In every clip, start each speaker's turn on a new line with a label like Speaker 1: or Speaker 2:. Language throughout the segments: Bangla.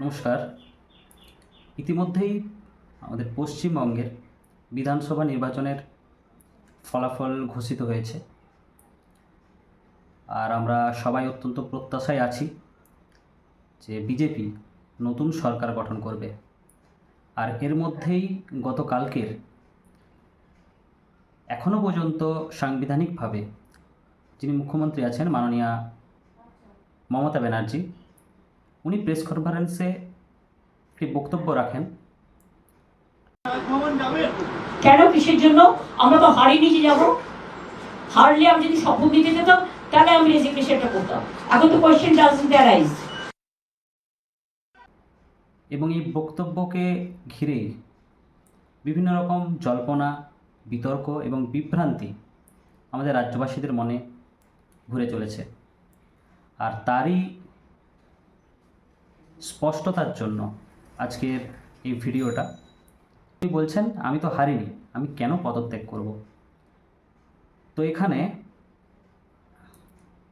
Speaker 1: নমস্কার। ইতিমধ্যেই আমাদের পশ্চিমবঙ্গের বিধানসভা নির্বাচনের ফলাফল ঘোষিত হয়েছে, আর আমরা সবাই অত্যন্ত প্রত্যাশায় আছি যে বিজেপি নতুন সরকার গঠন করবে। আর এর মধ্যেই গতকালকের এখনও পর্যন্ত সাংবিধানিকভাবে যিনি মুখ্যমন্ত্রী আছেন মাননীয়া মমতা ব্যানার্জি, উনি প্রেস কনফারেন্সে একটি বক্তব্য রাখেন।
Speaker 2: কেন, কিসের জন্য? আমরা তো হারিয়ে নিয়ে যাবো। হারলে আমি যদি শপথ দিতে যেতাম তাহলে আমি রেজিগনেশনটা করতাম। এখন তো কোয়েশ্চেন ডাজন্ট অ্যারাইজ।
Speaker 1: এবং এই বক্তব্যকে ঘিরেই বিভিন্ন রকম জল্পনা, বিতর্ক এবং বিভ্রান্তি আমাদের রাজ্যবাসীদের মনে ঘুরে চলেছে। আর তারই স্পষ্টতার জন্য আজকের এই ভিডিওটা। তিনি বলছেন, আমি তো হারিনি, আমি কেন পদত্যাগ করব? তো এখানে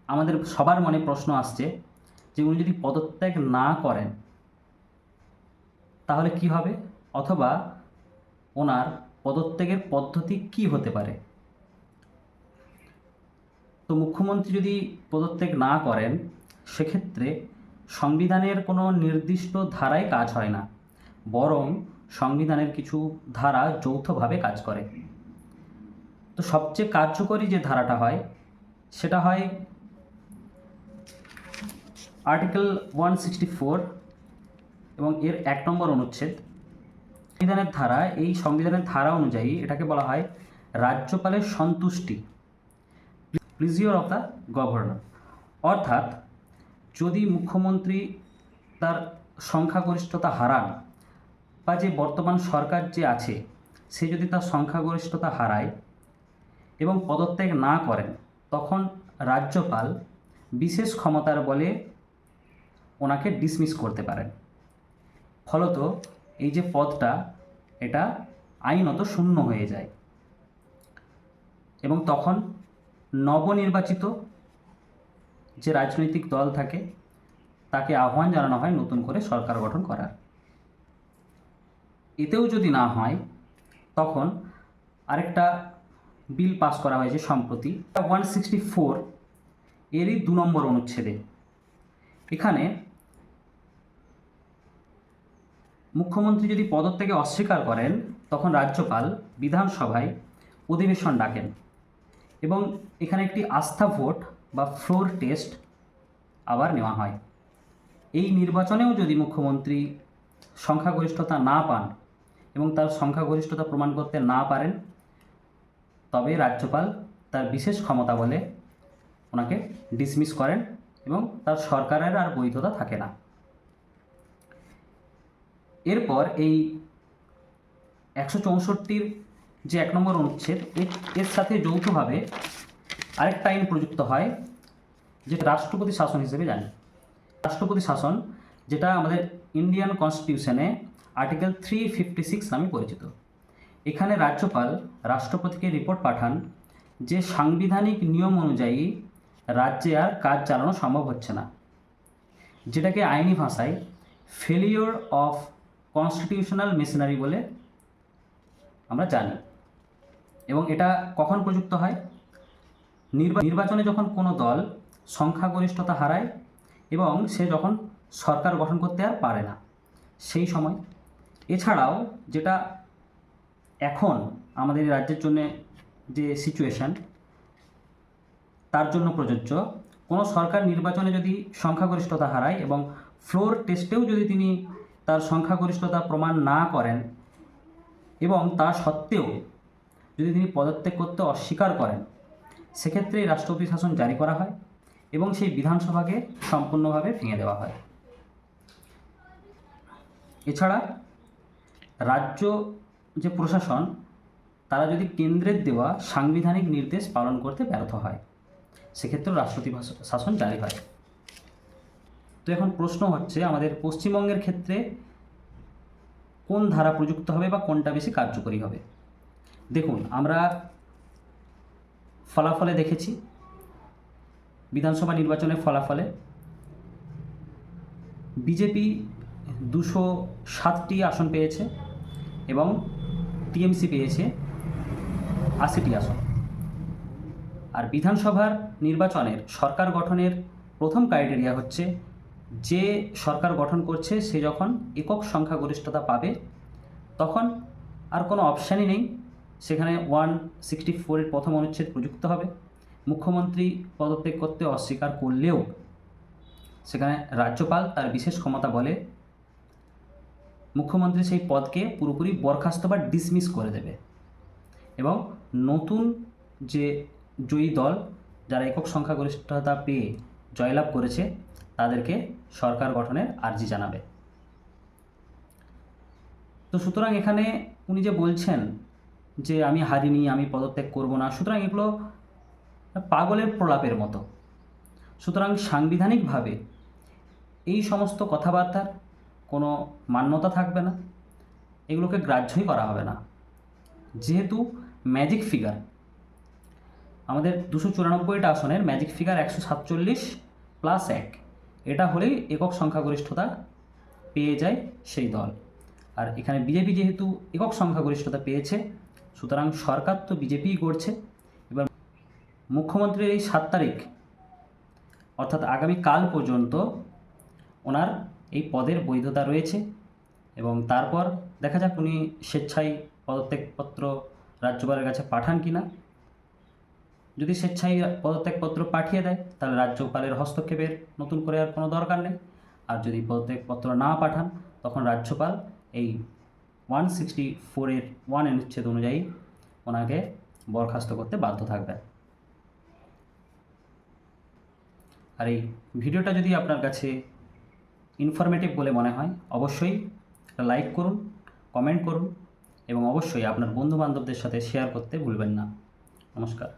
Speaker 1: আমাদের সবার মনে প্রশ্ন আসছে যে উনি যদি পদত্যাগ না করেন তাহলে কি হবে, অথবা ওনার পদত্যাগের পদ্ধতি কি হতে পারে। তো মুখ্যমন্ত্রী যদি পদত্যাগ না করেন সেক্ষেত্রে সংবিধানের কোনো নির্দিষ্ট ধারায় কাজ হয় না, বরং সংবিধানের কিছু ধারা যৌথভাবে কাজ করে। তো সবচেয়ে কার্যকরী যে ধারাটা হয় সেটা হয় আর্টিকেল 164 এবং এর 1 নম্বর অনুচ্ছেদ। সংবিধানের ধারা, এই সংবিধানের ধারা অনুযায়ী এটাকে বলা হয় রাজ্যপালের সন্তুষ্টি, প্লিজিওর অফ দ্য গভর্নর। অর্থাৎ যদি মুখ্যমন্ত্রী তার সংখ্যাগরিষ্ঠতা হারান, বা যে বর্তমান সরকার যে আছে সে যদি তার সংখ্যাগরিষ্ঠতা হারায় এবং পদত্যাগ না করেন, তখন রাজ্যপাল বিশেষ ক্ষমতার বলে ওনাকে ডিসমিস করতে পারেন। ফলত এই যে পদটা, এটা আইনত শূন্য হয়ে যায় এবং তখন নবনির্বাচিত যে রাজনৈতিক দল থাকে তাকে আহ্বান জানানো হয় নতুন করে সরকার গঠন করার। এতেও যদি না হয় তখন আরেকটা বিল পাস করা হয়েছে সম্প্রতি 164 এরই 2 নম্বর অনুচ্ছেদে। এখানে মুখ্যমন্ত্রী যদি পদত্যাগে অস্বীকার করেন তখন রাজ্যপাল বিধানসভায় অধিবেশন ডাকেন এবং এখানে একটি আস্থা ভোট বা ফ্লোর টেস্ট আবার নেওয়া হয়। এই নির্বাচনেও যদি মুখ্যমন্ত্রী সংখ্যাগরিষ্ঠতা না পান এবং তার সংখ্যাগরিষ্ঠতা প্রমাণ করতে না পারেন, তবে রাজ্যপাল তার বিশেষ ক্ষমতা বলে ওনাকে ডিসমিস করেন এবং তার সরকারের আর বৈধতা থাকে না। এরপর এই 164-র যে 1 নম্বর অনুচ্ছেদ, এর সাথে যৌথভাবে আরেকটা আইন প্রযুক্ত হয় যেটা রাষ্ট্রপতি শাসন হিসেবে জানি। রাষ্ট্রপতি শাসন, যেটা আমাদের ইন্ডিয়ান কনস্টিটিউশনে আর্টিকেল 356 নামে পরিচিত। এখানে রাজ্যপাল রাষ্ট্রপতিকে রিপোর্ট পাঠান যে সাংবিধানিক নিয়ম অনুযায়ী রাজ্যে আর কাজ চালানো সম্ভব হচ্ছে না, যেটাকে আইনি ভাষায় ফেলিওর অফ কনস্টিটিউশনাল মেশিনারি বলে আমরা জানি। এবং এটা কখন প্রযুক্ত হয়? নির্বাচনে যখন কোনো দল সংখ্যাগরিষ্ঠতা হারায় এবং সে যখন সরকার গঠন করতে আর পারে না, সেই সময়। এছাড়াও যেটা এখন আমাদের রাজ্যের জন্য যে সিচুয়েশান, তার জন্য প্রযোজ্য, কোনো সরকার নির্বাচনে যদি সংখ্যাগরিষ্ঠতা হারায় এবং ফ্লোর টেস্টেও যদি তিনি তার সংখ্যাগরিষ্ঠতা প্রমাণ না করেন এবং তা সত্ত্বেও যদি তিনি পদত্যাগ করতে অস্বীকার করেন, সেক্ষেত্রে রাষ্ট্রপতি শাসন জারি করা হয় এবং সেই বিধানসভাকে সম্পূর্ণভাবে ভেঙে দেওয়া হয়। এছাড়া রাজ্য যে প্রশাসন, তারা যদি কেন্দ্রের দেওয়া সাংবিধানিক নির্দেশ পালন করতে ব্যর্থ হয়, সেক্ষেত্রে রাষ্ট্রপতি শাসন জারি হয়। তো এখন প্রশ্ন হচ্ছে, আমাদের পশ্চিমবঙ্গের ক্ষেত্রে কোন ধারা প্রযুক্ত হবে বা কোনটা বেশি কার্যকরী হবে? দেখুন, আমরা ফলাফলে দেখেছি, বিধানসভা নির্বাচনের ফলাফলে বিজেপি 207টি আসন পেয়েছে এবং টিএমসি পেয়েছে 80টি আসন। আর বিধানসভার নির্বাচনের সরকার গঠনের প্রথম ক্রাইটেরিয়া হচ্ছে যে সরকার গঠন করছে সে যখন একক সংখ্যাগরিষ্ঠতা পাবে তখন আর কোনো অপশানই নেই, সেখানে 164-এর প্রথম অনুচ্ছেদ প্রযুক্ত হবে। মুখ্যমন্ত্রী পদত্যাগ করতে অস্বীকার করলেও সেখানে রাজ্যপাল তার বিশেষ ক্ষমতা বলে মুখ্যমন্ত্রী সেই পদকে পুরোপুরি বরখাস্ত বা ডিসমিস করে দেবে এবং নতুন যে জয়ী দল যারা একক সংখ্যাগরিষ্ঠতা পেয়ে জয়লাভ করেছে তাদেরকে সরকার গঠনের আর্জি জানাবে। তো সুতরাং এখানে উনি যে বলছেন যে আমি হারিনি, আমি পদত্যাগ করব না, সুতরাং এগুলো পাগলের প্রলাপের মতো। সুতরাং সাংবিধানিকভাবে এই সমস্ত কথাবার্তার কোনো মান্যতা থাকবে না, এগুলোকে গ্রাহ্যই করা হবে না। যেহেতু ম্যাজিক ফিগার আমাদের 294টা আসনের ম্যাজিক ফিগার 147+1, এটা হলেই একক সংখ্যাগরিষ্ঠতা পেয়ে যায় সেই দল। আর এখানে বিজেপি যেহেতু একক সংখ্যাগরিষ্ঠতা পেয়েছে সুতরাং সরকার তো বিজেপিই করছে। এবার মুখ্যমন্ত্রীর এই 7 তারিখ অর্থাৎ আগামীকাল পর্যন্ত ওনার এই পদের বৈধতা রয়েছে এবং তারপর দেখা যাক উনি স্বেচ্ছায় পদত্যাগপত্র রাজ্যপালের কাছে পাঠান কিনা। যদি স্বেচ্ছায় পদত্যাগপত্র পাঠিয়ে দেয় তাহলে রাজ্যপালের হস্তক্ষেপের নতুন করে আর কোনো দরকার নেই, আর যদি পদত্যাগপত্র না পাঠান তখন রাজ্যপাল এই 164-এর 1 অনুচ্ছেদ অনুযায়ী ওনাকে বরখাস্ত করতে বাধ্য থাকবে। আর এই ভিডিওটা যদি আপনার কাছে ইনফরমেটিভ বলে মনে হয় অবশ্যই লাইক করুন, কমেন্ট করুন এবং অবশ্যই আপনার বন্ধুবান্ধবদের সাথে শেয়ার করতে ভুলবেন না। নমস্কার।